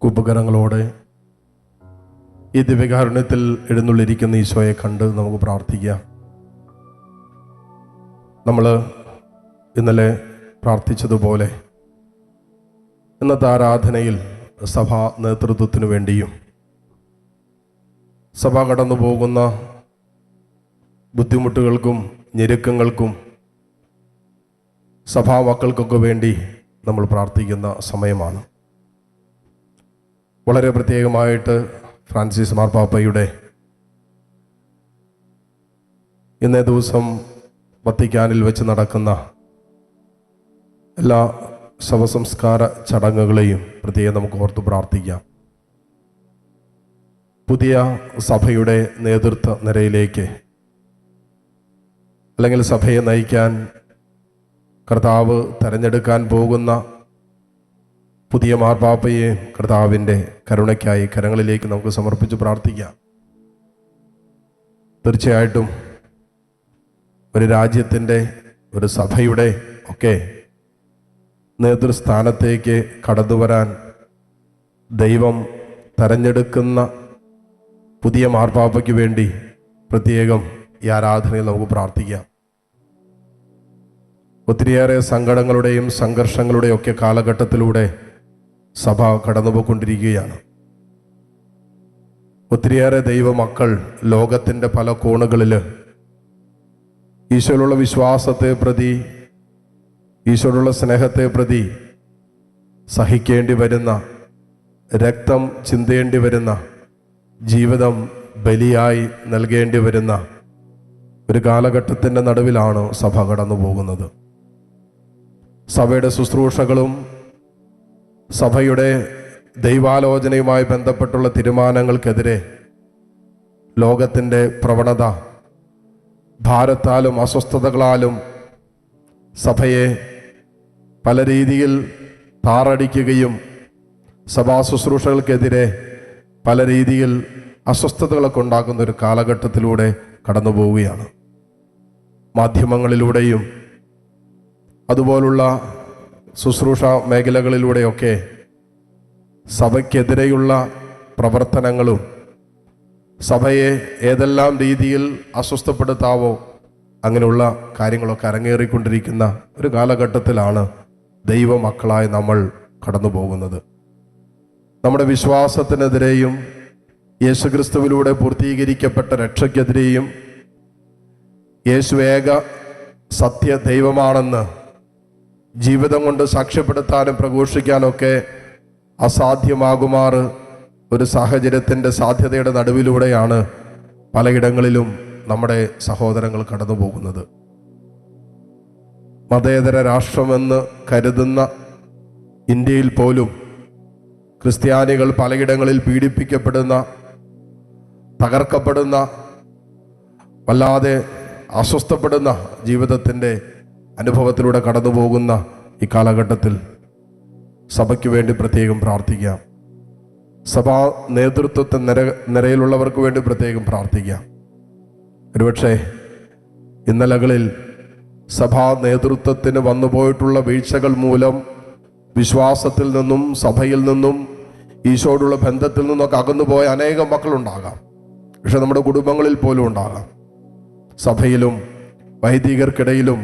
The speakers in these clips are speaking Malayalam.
ഉപകരണങ്ങളോടെ ഈ ദിവ്യകാരുണ്യത്തിൽ എഴുന്നള്ളിരിക്കുന്ന ഈശോയെ കണ്ട് നമുക്ക് പ്രാർത്ഥിക്കാം. നമ്മൾ ഇന്നലെ പ്രാർത്ഥിച്ചതുപോലെ ഇന്നത്തെ ആരാധനയിൽ സഭാ നേതൃത്വത്തിനു വേണ്ടിയും സഭ കടന്നു പോകുന്ന ബുദ്ധിമുട്ടുകൾക്കും ഞെരുക്കങ്ങൾക്കും സഭാ മക്കൾക്കൊക്കെ വേണ്ടി നമ്മൾ പ്രാർത്ഥിക്കുന്ന സമയമാണ്. വളരെ പ്രത്യേകമായിട്ട് ഫ്രാൻസിസ് മാർപ്പാപ്പയുടെ ഇന്നേ ദിവസം വത്തിക്കാനിൽ വെച്ച് നടക്കുന്ന എല്ലാ ശവസംസ്കാര ചടങ്ങുകളെയും പ്രത്യേകം നമുക്ക് ഓർത്ത് പ്രാർത്ഥിക്കാം. പുതിയ സഭയുടെ നേതൃത്വ നിരയിലേക്ക് അല്ലെങ്കിൽ സഭയെ നയിക്കാൻ കർത്താവ് തെരഞ്ഞെടുക്കാൻ പോകുന്ന പുതിയ മാർപ്പാപ്പയെ കർത്താവിൻ്റെ കരുണയ്ക്കായി കരങ്ങളിലേക്ക് നമുക്ക് സമർപ്പിച്ച് പ്രാർത്ഥിക്കാം. തീർച്ചയായിട്ടും ഒരു രാജ്യത്തിൻ്റെ, ഒരു സഭയുടെ ഒക്കെ നേതൃസ്ഥാനത്തേക്ക് കടന്നു വരാൻ ദൈവം തെരഞ്ഞെടുക്കുന്ന പുതിയ മാർപ്പാപ്പയ്ക്ക് വേണ്ടി പ്രത്യേകം ഈ ആരാധനയിൽ നമുക്ക് പ്രാർത്ഥിക്കാം. ഒത്തിരിയേറെ സങ്കടങ്ങളുടെയും സംഘർഷങ്ങളുടെയും ഒക്കെ കാലഘട്ടത്തിലൂടെ സഭ കടന്നുപോയിക്കൊണ്ടിരിക്കുകയാണ്. ഒത്തിരിയേറെ ദൈവമക്കൾ ലോകത്തിൻ്റെ പല കോണുകളിൽ ഈശോയിലുള്ള വിശ്വാസത്തെ പ്രതി, ഈശോയിലുള്ള സ്നേഹത്തെ പ്രതി സഹിക്കേണ്ടി വരുന്ന, രക്തം ചിന്തേണ്ടി വരുന്ന, ജീവിതം ബലിയായി നൽകേണ്ടി വരുന്ന ഒരു കാലഘട്ടത്തിൻ്റെ നടുവിലാണ് സഭ കടന്നു പോകുന്നത്. സഭയുടെ ശുശ്രൂഷകളും സഭയുടെ ദൈവാലോചനയുമായി ബന്ധപ്പെട്ടുള്ള തീരുമാനങ്ങൾക്കെതിരെ ലോകത്തിൻ്റെ പ്രവണത ഭാരത്താലും അസ്വസ്ഥതകളാലും സഭയെ പല രീതിയിൽ താറടിക്കുകയും സഭാ ശുശ്രൂഷകൾക്കെതിരെ പല രീതിയിൽ അസ്വസ്ഥതകളൊക്കെ ഉണ്ടാക്കുന്ന ഒരു കാലഘട്ടത്തിലൂടെ കടന്നു പോവുകയാണ്. മാധ്യമങ്ങളിലൂടെയും അതുപോലുള്ള ശുശ്രൂഷ മേഖലകളിലൂടെയൊക്കെ സഭയ്ക്കെതിരെയുള്ള പ്രവർത്തനങ്ങളും സഭയെ ഏതെല്ലാം രീതിയിൽ അസ്വസ്ഥപ്പെടുത്താവോ അങ്ങനെയുള്ള കാര്യങ്ങളൊക്കെ അരങ്ങേറിക്കൊണ്ടിരിക്കുന്ന ഒരു കാലഘട്ടത്തിലാണ് ദൈവമക്കളായി നമ്മൾ കടന്നു പോകുന്നത്. നമ്മുടെ വിശ്വാസത്തിനെതിരെയും യേശുക്രിസ്തുവിലൂടെ പൂർത്തീകരിക്കപ്പെട്ട രക്ഷയ്ക്കെതിരെയും യേശു ഏക സത്യ ദൈവമാണെന്ന് ജീവിതം കൊണ്ട് സാക്ഷ്യപ്പെടുത്താനും പ്രഘോഷിക്കാനൊക്കെ അസാധ്യമാകുമാറ് ഒരു സാഹചര്യത്തിൻ്റെ സാധ്യതയുടെ നടുവിലൂടെയാണ് പലയിടങ്ങളിലും നമ്മുടെ സഹോദരങ്ങൾ കടന്നു പോകുന്നത്. മതേതര രാഷ്ട്രമെന്ന് കരുതുന്ന ഇന്ത്യയിൽ പോലും ക്രിസ്ത്യാനികൾ പലയിടങ്ങളിൽ പീഡിപ്പിക്കപ്പെടുന്ന, തകർക്കപ്പെടുന്ന, വല്ലാതെ അസ്വസ്ഥപ്പെടുന്ന ജീവിതത്തിൻ്റെ അനുഭവത്തിലൂടെ കടന്നു പോകുന്ന ഈ കാലഘട്ടത്തിൽ സഭയ്ക്ക് വേണ്ടി പ്രത്യേകം പ്രാർത്ഥിക്കാം. സഭാ നേതൃത്വത്തെ നിരയിലുള്ളവർക്ക് വേണ്ടി പ്രത്യേകം പ്രാർത്ഥിക്കാം. ഒരുപക്ഷെ ഇന്നലകളിൽ സഭാ നേതൃത്വത്തിന് വന്നുപോയിട്ടുള്ള വീഴ്ചകൾ മൂലം വിശ്വാസത്തിൽ നിന്നും സഭയിൽ നിന്നും ഈശോയോടുള്ള ബന്ധത്തിൽ നിന്നൊക്കെ അകന്നുപോയ അനേകം മക്കളുണ്ടാകാം. പക്ഷെ നമ്മുടെ കുടുംബങ്ങളിൽ പോലും ഉണ്ടാകാം. സഭയിലും വൈദികർക്കിടയിലും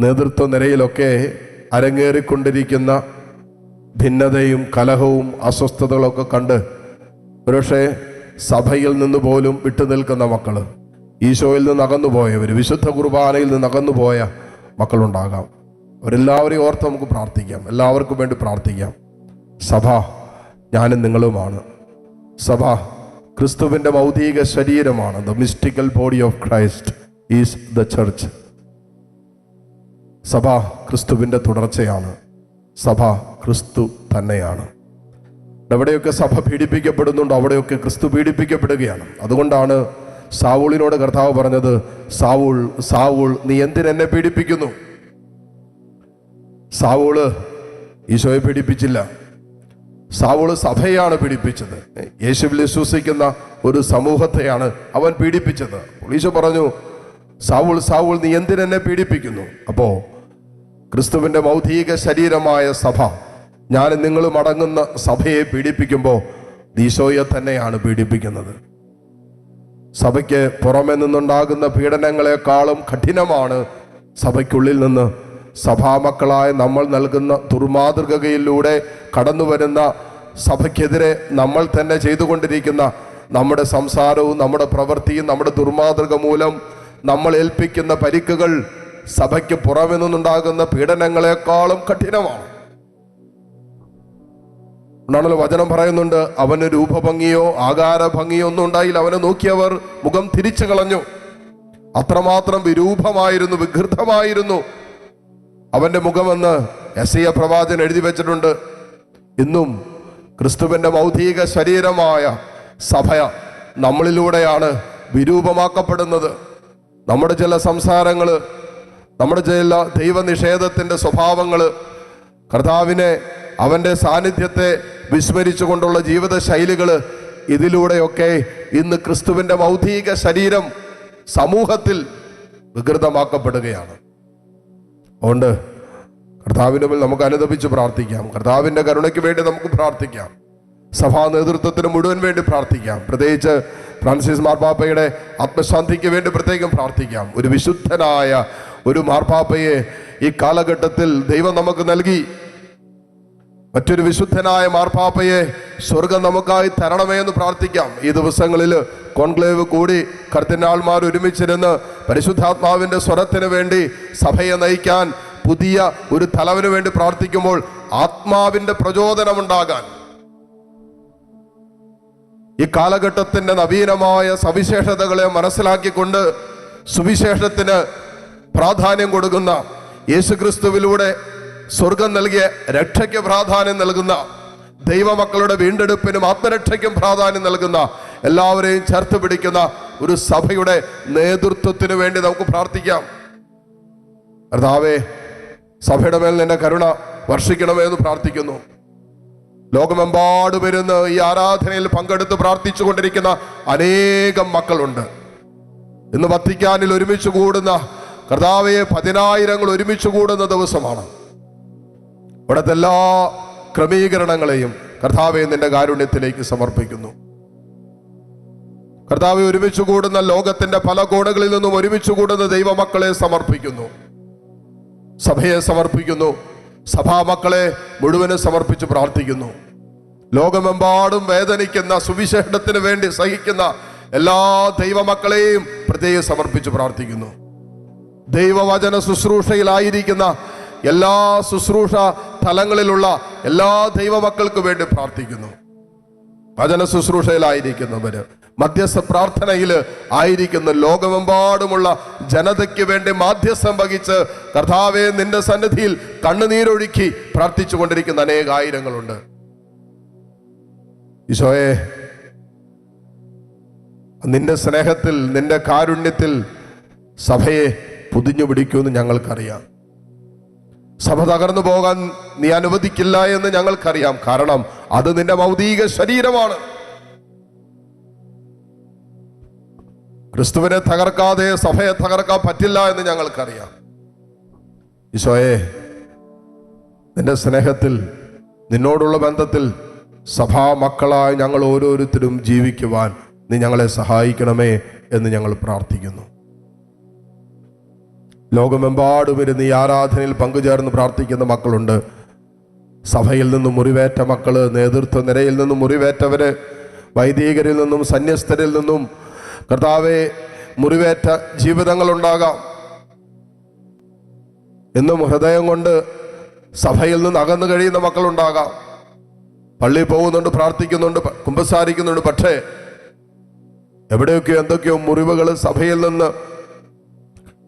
നേതൃത്വ നിരയിലൊക്കെ അരങ്ങേറിക്കൊണ്ടിരിക്കുന്ന ഭിന്നതയും കലഹവും അസ്വസ്ഥതകളൊക്കെ കണ്ട് ഒരുപക്ഷെ സഭയിൽ നിന്ന് പോലും വിട്ടുനിൽക്കുന്ന മക്കൾ, ഈശോയിൽ നിന്ന് അകന്നുപോയവർ, വിശുദ്ധ കുർബാനയിൽ നിന്ന് അകന്നുപോയ മക്കളുണ്ടാകാം. അവരെല്ലാവരെയും ഓർത്ത് നമുക്ക് പ്രാർത്ഥിക്കാം. എല്ലാവർക്കും വേണ്ടി പ്രാർത്ഥിക്കാം. സഭ ഞാനും നിങ്ങളുമാണ്. സഭ ക്രിസ്തുവിൻ്റെ ഭൗതിക ശരീരമാണ്. The mystical body of Christ is the church. സഭ ക്രിസ്തുവിൻ്റെ തുടർച്ചയാണ്. സഭ ക്രിസ്തു തന്നെയാണ്. എവിടെയൊക്കെ സഭ പീഡിപ്പിക്കപ്പെടുന്നുണ്ടോ അവിടെയൊക്കെ ക്രിസ്തു പീഡിപ്പിക്കപ്പെടുകയാണ്. അതുകൊണ്ടാണ് സാവൂളിനോട് കർത്താവ് പറഞ്ഞത്, സാവൂൾ സാവൂൾ നീ എന്തിനെന്നെ പീഡിപ്പിക്കുന്നു? സാവൂള് ഈശോയെ പീഡിപ്പിച്ചില്ല. സാവൂള് സഭയാണ് പീഡിപ്പിച്ചത്. യേശുവിൽ വിശ്വസിക്കുന്ന ഒരു സമൂഹത്തെയാണ് അവൻ പീഡിപ്പിച്ചത്. ഈശോ പറഞ്ഞു, സാവൂൾ സാവൂൾ നീ എന്തിനെന്നെ പീഡിപ്പിക്കുന്നു? അപ്പോൾ ക്രിസ്തുവിൻ്റെ ഭൗതിക ശരീരമായ സഭ ഞാനും നിങ്ങളും അടങ്ങുന്ന സഭയെ പീഡിപ്പിക്കുമ്പോൾ ഈശോയെ തന്നെയാണ് പീഡിപ്പിക്കുന്നത്. സഭയ്ക്ക് പുറമെ നിന്നുണ്ടാകുന്ന പീഡനങ്ങളെക്കാളും കഠിനമാണ് സഭയ്ക്കുള്ളിൽ നിന്ന് സഭാമക്കളായ നമ്മൾ നൽകുന്ന ദുർമാതൃകയിലൂടെ കടന്നു വരുന്ന സഭയ്ക്കെതിരെ നമ്മൾ തന്നെ ചെയ്തുകൊണ്ടിരിക്കുന്ന നമ്മുടെ സംസാരവും നമ്മുടെ പ്രവൃത്തിയും നമ്മുടെ ദുർമാതൃക മൂലം നമ്മൾ ഏൽപ്പിക്കുന്ന പരിക്കുകൾ സഭയ്ക്ക് പുറമെ നിന്നുണ്ടാകുന്ന പീഡനങ്ങളെക്കാളും കഠിനമാണ്. എന്നാണല്ലോ വചനം പറയുന്നുണ്ട്, അവന് രൂപഭംഗിയോ ആകാര ഭംഗിയോ ഒന്നും ഉണ്ടായില്ല, അവനെ നോക്കിയവർ മുഖം തിരിച്ചു കളഞ്ഞു. അത്രമാത്രം വിരൂപമായിരുന്നു, വികൃതമായിരുന്നു അവന്റെ മുഖമെന്ന് യെശയ്യാ പ്രവാചകൻ എഴുതി വെച്ചിട്ടുണ്ട്. ഇന്നും ക്രിസ്തുവിന്റെ മൗതിക ശരീരമായ സഭ നമ്മളിലൂടെയാണ് വിരൂപമാക്കപ്പെടുന്നത്. നമ്മുടെ ചില സംസാരങ്ങള്, നമ്മുടെ ചില ദൈവനിഷേധത്തിന്റെ സ്വഭാവങ്ങള്, കർത്താവിനെ അവന്റെ സാന്നിധ്യത്തെ വിസ്മരിച്ചുകൊണ്ടുള്ള ജീവിത ശൈലികള്, ഇതിലൂടെയൊക്കെ ഇന്ന് ക്രിസ്തുവിന്റെ മൗതിക ശരീരം സമൂഹത്തിൽ വികൃതമാക്കപ്പെടുകയാണ്. അതുകൊണ്ട് കർത്താവിന്റെ മുമ്പിൽ നമുക്ക് അനുതപിച്ച് പ്രാർത്ഥിക്കാം. കർത്താവിന്റെ കരുണയ്ക്ക് വേണ്ടി നമുക്ക് പ്രാർത്ഥിക്കാം. സഭാ നേതൃത്വത്തിന് മുഴുവൻ വേണ്ടി പ്രാർത്ഥിക്കാം. പ്രത്യേകിച്ച് ഫ്രാൻസിസ് മാർപ്പാപ്പയുടെ ആത്മശാന്തിക്ക് വേണ്ടി പ്രത്യേകം പ്രാർത്ഥിക്കാം. ഒരു വിശുദ്ധനായ ഒരു മാർപ്പാപ്പയെ ഈ കാലഘട്ടത്തിൽ ദൈവം നമുക്ക് നൽകി. മറ്റൊരു വിശുദ്ധനായ മാർപ്പാപ്പയെ സ്വർഗം നമുക്കായി തരണമേ എന്ന് പ്രാർത്ഥിക്കാം. ഈ ദിവസങ്ങളിൽ കോൺക്ലേവ് കൂടി കർദിനാൾമാർ ഒരുമിച്ചിരുന്ന് പരിശുദ്ധാത്മാവിന്റെ സ്വരത്തിന് വേണ്ടി സഭയെ നയിക്കാൻ പുതിയ ഒരു തലവന് വേണ്ടി പ്രാർത്ഥിക്കുമ്പോൾ ആത്മാവിന്റെ പ്രചോദനമുണ്ടാകാൻ, ഈ കാലഘട്ടത്തിന്റെ നവീനമായ സവിശേഷതകളെ മനസ്സിലാക്കിക്കൊണ്ട് സുവിശേഷത്തിന് പ്രാധാന്യം കൊടുക്കുന്ന, യേശുക്രിസ്തുവിലൂടെ സ്വർഗം നൽകിയ രക്ഷയ്ക്ക് പ്രാധാന്യം നൽകുന്ന, ദൈവമക്കളുടെ വീണ്ടെടുപ്പിനും ആത്മരക്ഷയ്ക്കും പ്രാധാന്യം നൽകുന്ന, എല്ലാവരെയും ചേർത്ത് പിടിക്കുന്ന ഒരു സഭയുടെ നേതൃത്വത്തിന് വേണ്ടി നമുക്ക് പ്രാർത്ഥിക്കാം. കർത്താവേ, സഭയുടെ മേൽ നിന്റെ കരുണ വർഷിക്കണമേ എന്ന് പ്രാർത്ഥിക്കുന്നു. ലോകമെമ്പാടും വരുന്ന ഈ ആരാധനയിൽ പങ്കെടുത്ത് പ്രാർത്ഥിച്ചു കൊണ്ടിരിക്കുന്ന അനേകം മക്കളുണ്ട്. ഇന്ന് വത്തിക്കാനിൽ ഒരുമിച്ച് കൂടുന്ന കർത്താവെ, 10,000 ഒരുമിച്ച് കൂടുന്ന ദിവസമാണ്. ഇവിടുത്തെ എല്ലാ ക്രമീകരണങ്ങളെയും കർത്താവെ നിന്റെ കാരുണ്യത്തിലേക്ക് സമർപ്പിക്കുന്നു. കർത്താവെ, ഒരുമിച്ച് കൂടുന്ന ലോകത്തിന്റെ പല കോണുകളിൽ നിന്നും ഒരുമിച്ച് കൂടുന്ന ദൈവമക്കളെ സമർപ്പിക്കുന്നു, സഭയെ സമർപ്പിക്കുന്നു, സഭാമക്കളെ മുഴുവനും സമർപ്പിച്ച് പ്രാർത്ഥിക്കുന്നു. ലോകമെമ്പാടും വേദനിക്കുന്ന, സുവിശേഷത്തിന് വേണ്ടി സഹിക്കുന്ന എല്ലാ ദൈവമക്കളെയും പ്രത്യേകം സമർപ്പിച്ച് പ്രാർത്ഥിക്കുന്നു. ദൈവവചന ശുശ്രൂഷയിലായിരിക്കുന്ന എല്ലാ ശുശ്രൂഷ തലങ്ങളിലുള്ള എല്ലാ ദൈവമക്കൾക്ക് വേണ്ടി പ്രാർത്ഥിക്കുന്നു. വചന ശുശ്രൂഷയിലായിരിക്കുന്നവര്, മധ്യസ്ഥ പ്രാർത്ഥനയിൽ ആയിരിക്കുന്ന ലോകമെമ്പാടുമുള്ള ജനതയ്ക്ക് വേണ്ടി മാധ്യസ്ഥം വഹിച്ച് കർത്താവെ നിന്റെ സന്നിധിയിൽ കണ്ണുനീരൊഴുക്കി പ്രാർത്ഥിച്ചു കൊണ്ടിരിക്കുന്ന അനേകായിരങ്ങളുണ്ട്. ഈശോയെ, നിന്റെ സ്നേഹത്തിൽ, നിന്റെ കാരുണ്യത്തിൽ സഭയെ പൊതിഞ്ഞു പിടിക്കുമെന്ന് ഞങ്ങൾക്കറിയാം. സഭ തകർന്നു പോകാൻ നീ അനുവദിക്കില്ല എന്ന് ഞങ്ങൾക്കറിയാം. കാരണം അത് നിന്റെ മൗതിക ശരീരമാണ്. ക്രിസ്തുവിനെ തകർക്കാതെ സഭയെ തകർക്കാൻ പറ്റില്ല എന്ന് ഞങ്ങൾക്കറിയാം. ഈശോയെ, നിന്റെ സ്നേഹത്തിൽ, നിന്നോടുള്ള ബന്ധത്തിൽ സഭാ മക്കളായി ഞങ്ങൾ ഓരോരുത്തരും ജീവിക്കുവാൻ നീ ഞങ്ങളെ സഹായിക്കണമേ എന്ന് ഞങ്ങൾ പ്രാർത്ഥിക്കുന്നു. ലോകമെമ്പാടും വരുന്ന ഈ ആരാധനയിൽ പങ്കുചേർന്ന് പ്രാർത്ഥിക്കുന്ന മക്കളുണ്ട്. സഭയിൽ നിന്നും മുറിവേറ്റ മക്കള്, നേതൃത്വ നിരയിൽ നിന്നും മുറിവേറ്റവര്, വൈദികരിൽ നിന്നും സന്യസ്തരിൽ നിന്നും കർത്താവെ മുറിവേറ്റ ജീവിതങ്ങളുണ്ടാകാം. എന്നും ഹൃദയം കൊണ്ട് സഭയിൽ നിന്ന് അകന്നു കഴിയുന്ന മക്കളുണ്ടാകാം. പള്ളിയിൽ പോകുന്നുണ്ട്, പ്രാർത്ഥിക്കുന്നുണ്ട്, കുമ്പസാരിക്കുന്നുണ്ട്, പക്ഷേ എവിടെയൊക്കെയോ എന്തൊക്കെയോ മുറിവുകൾ സഭയിൽ നിന്ന്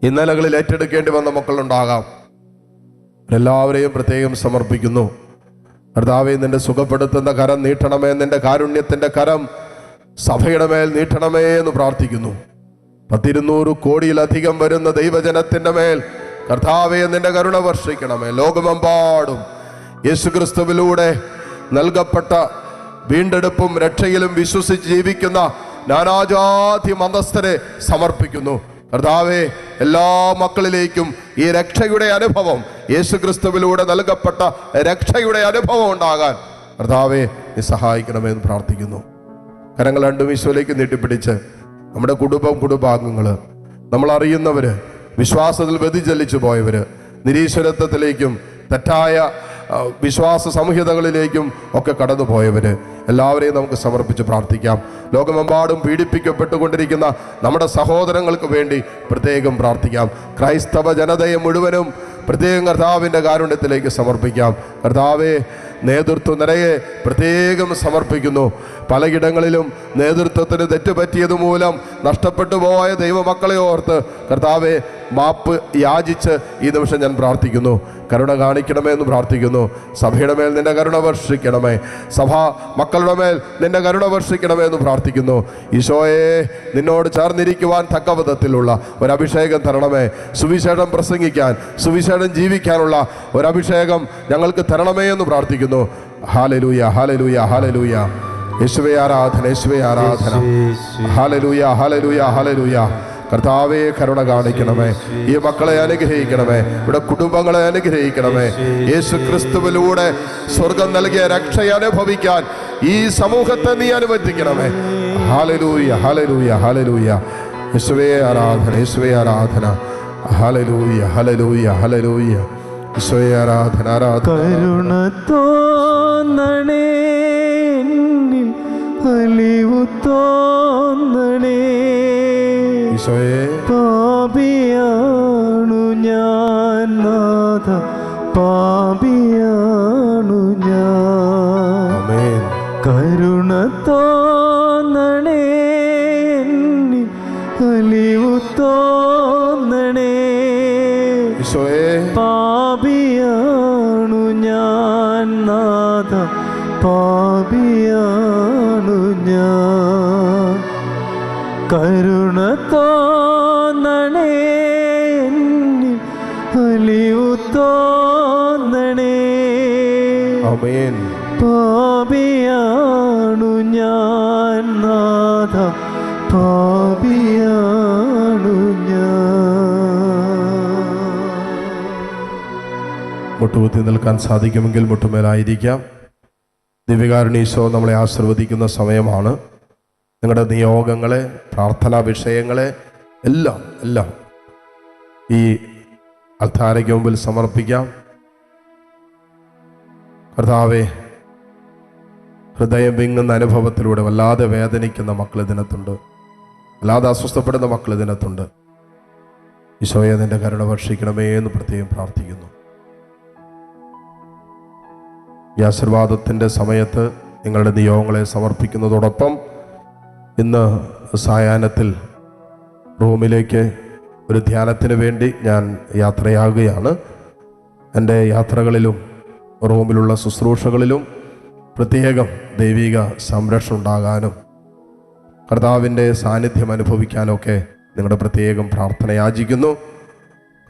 ഇന്നലകളിൽ ഏറ്റെടുക്കേണ്ടി വന്ന മക്കളുണ്ടാകാം. എല്ലാവരെയും പ്രത്യേകം സമർപ്പിക്കുന്നു. കർത്താവേ, നിന്റെ സുഖപ്പെടുത്തുന്ന കരം നീട്ടണമേ, നിന്റെ കാരുണ്യത്തിന്റെ കരം സഭയുടെ മേൽ നീട്ടണമേ എന്ന് പ്രാർത്ഥിക്കുന്നു. 100 കോടിയിലധികം വരുന്ന ദൈവജനത്തിന്റെ മേൽ കർത്താവേ നിന്റെ കരുണ വർഷിക്കണമേ. ലോകമെമ്പാടും യേശുക്രിസ്തുവിലൂടെ നൽകപ്പെട്ട വീണ്ടെടുപ്പും രക്ഷയിലും വിശ്വസിച്ച് ജീവിക്കുന്ന നാനാജാതി മതസ്ഥരെ സമർപ്പിക്കുന്നു. കർത്താവേ, എല്ലാ മക്കളിലേക്കും ഈ രക്ഷയുടെ അനുഭവം, യേശുക്രിസ്തുവിലൂടെ നൽകപ്പെട്ട രക്ഷയുടെ അനുഭവം ഉണ്ടാകാൻ കർത്താവേ നീ സഹായിക്കണമെന്ന് പ്രാർത്ഥിക്കുന്നു. കരങ്ങൾ രണ്ടും ഈശോയിലേക്ക് നീട്ടിപ്പിടിച്ച് നമ്മുടെ കുടുംബാംഗങ്ങൾ, നമ്മൾ അറിയുന്നവര്, വിശ്വാസത്തിൽ വ്യതിചലിച്ചു പോയവര്, നിരീശ്വരത്വത്തിലേക്കും തെറ്റായ വിശ്വാസ സംഹിതകളിലേക്കും ഒക്കെ കടന്നു പോയവര് എല്ലാവരെയും നമുക്ക് സമർപ്പിച്ച് പ്രാർത്ഥിക്കാം. ലോകമെമ്പാടും പീഡിപ്പിക്കപ്പെട്ടുകൊണ്ടിരിക്കുന്ന നമ്മുടെ സഹോദരങ്ങൾക്ക് വേണ്ടി പ്രത്യേകം പ്രാർത്ഥിക്കാം. ക്രൈസ്തവ ജനതയെ മുഴുവനും പ്രത്യേകം കർത്താവിൻ്റെ കാരുണ്യത്തിലേക്ക് സമർപ്പിക്കാം. കർത്താവെ, നേതൃത്വ നിരയെ പ്രത്യേകം സമർപ്പിക്കുന്നു. പലയിടങ്ങളിലും നേതൃത്വത്തിന് തെറ്റുപറ്റിയത് മൂലം നഷ്ടപ്പെട്ടു പോയ ദൈവമക്കളെ ഓർത്ത് കർത്താവെ മാപ്പ് യാചിച്ച് ഈ നിമിഷം ഞാൻ പ്രാർത്ഥിക്കുന്നു. കരുണ കാണിക്കണമേ എന്ന് പ്രാർത്ഥിക്കുന്നു. സഭയുടെ മേൽ നിന്റെ കരുണ വർഷിക്കണമേ, സഭാ മക്കളുടെ മേൽ നിന്റെ കരുണ വർഷിക്കണമേ എന്ന് പ്രാർത്ഥിക്കുന്നു. ഈശോയെ, നിന്നോട് ചേർന്നിരിക്കുവാൻ തക്കവിധത്തിലുള്ള ഒരഭിഷേകം തരണമേ. സുവിശേഷം പ്രസംഗിക്കാൻ, സുവിശേഷം ജീവിക്കാനുള്ള ഒരഭിഷേകം ഞങ്ങൾക്ക് തരണമേ എന്ന് പ്രാർത്ഥിക്കുന്നു. Hallelujah, hallelujah, hallelujah. യേശുവേ ആരാധന, യേശുവേ ആരാധന. Hallelujah, hallelujah, hallelujah. കർത്താവേ, കരുണ കാണിക്കണമേ. ഈ മക്കളെ അനുഗ്രഹിക്കണമേ, ഇവിടെ കുടുംബങ്ങളെ അനുഗ്രഹിക്കണമേ. യേശു ക്രിസ്തുവിലൂടെ സ്വർഗം നൽകിയ രക്ഷയെ അനുഭവിക്കാൻ ഈ സമൂഹത്തെ നീ അനുവദിക്കണമേ. Hallelujah, hallelujah, hallelujah. യേശുവേ ആരാധന, യേശുവേ ആരാധന. Hallelujah, hallelujah, hallelujah. യേശുവേ ആരാധന, ആരാധന. കരുണ തോന്നണേ, അലിവു തോന്നണേ. പാപിയാണു ഞാൻ നാഥ, പാപിയാണു ഞാൻ. കരുണ തോന്നണേ, അലിവു തോന്നണേ. പാപിയാണു ഞാൻ നാഥ, പാപിയാണു ഞാൻ. കരുണ തോന്നണേ, അലിവു തോന്നണേ. പാപിയാണു ഞാൻ നാഥ, പാപിയാണു ഞാൻ. മുട്ടുകുത്തി നിൽക്കാൻ സാധിക്കുമെങ്കിൽ മുട്ടുമേലായിരിക്കാം. ദിവ്യകാരുണ്യ ഈശോ നമ്മളെ ആശീർവദിക്കുന്ന സമയമാണ്. നിങ്ങളുടെ നിയോഗങ്ങളെ, പ്രാർത്ഥനാ വിഷയങ്ങളെ എല്ലാം ഈ അൾത്താരയ്ക്ക് മുമ്പിൽ സമർപ്പിക്കാം. കർത്താവേ, ഹൃദയം വിങ്ങുന്ന അനുഭവത്തിലൂടെ വല്ലാതെ വേദനിക്കുന്ന മക്കൾ ഇതിനകത്തുണ്ട്, വല്ലാതെ അസ്വസ്ഥപ്പെടുന്ന മക്കൾ ഇതിനകത്തുണ്ട്. ഈശോയെ, നിന്റെ കരുണ വർഷിക്കണമേ എന്ന് പ്രത്യേകം പ്രാർത്ഥിക്കുന്നു. ഈ ആശീർവാദത്തിൻ്റെ സമയത്ത് നിങ്ങളുടെ നിയോഗങ്ങളെ സമർപ്പിക്കുന്നതോടൊപ്പം ഇന്ന് സായാഹ്നത്തിൽ റൂമിലേക്ക് ഒരു ധ്യാനത്തിന് വേണ്ടി ഞാൻ യാത്രയാകുകയാണ്. എൻ്റെ യാത്രകളിലും റൂമിലുള്ള ശുശ്രൂഷകളിലും പ്രത്യേകം ദൈവിക സംരക്ഷണം ഉണ്ടാകാനും കർത്താവിൻ്റെ സാന്നിധ്യം അനുഭവിക്കാനൊക്കെ നിങ്ങളുടെ പ്രത്യേകം പ്രാർത്ഥന യാചിക്കുന്നു.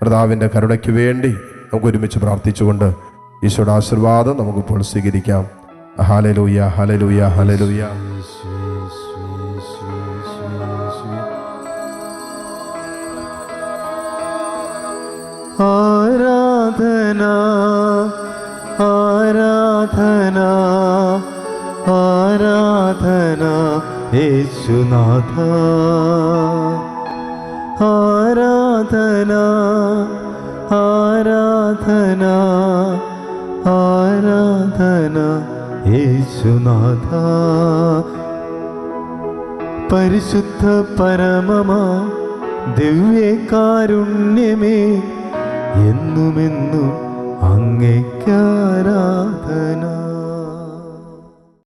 കർത്താവിൻ്റെ കരുണയ്ക്ക് വേണ്ടി നമുക്ക് ഒരുമിച്ച് പ്രാർത്ഥിച്ചുകൊണ്ട് ഈശോയുടെ ആശീർവാദം നമുക്കിപ്പോൾ സ്വീകരിക്കാം. Hallelujah, hallelujah, hallelujah. ആരാധന, ആരാധന, ആരാധന യേശുനാഥ. ആരാധന, ആരാധന, ആരാധന യേശുനാഥ. പരിശുദ്ധ പരമമാ ദിവ്യകാരുണ്യമേ, എന്നുമെന്നും അങ്ങേക്കാരാധന.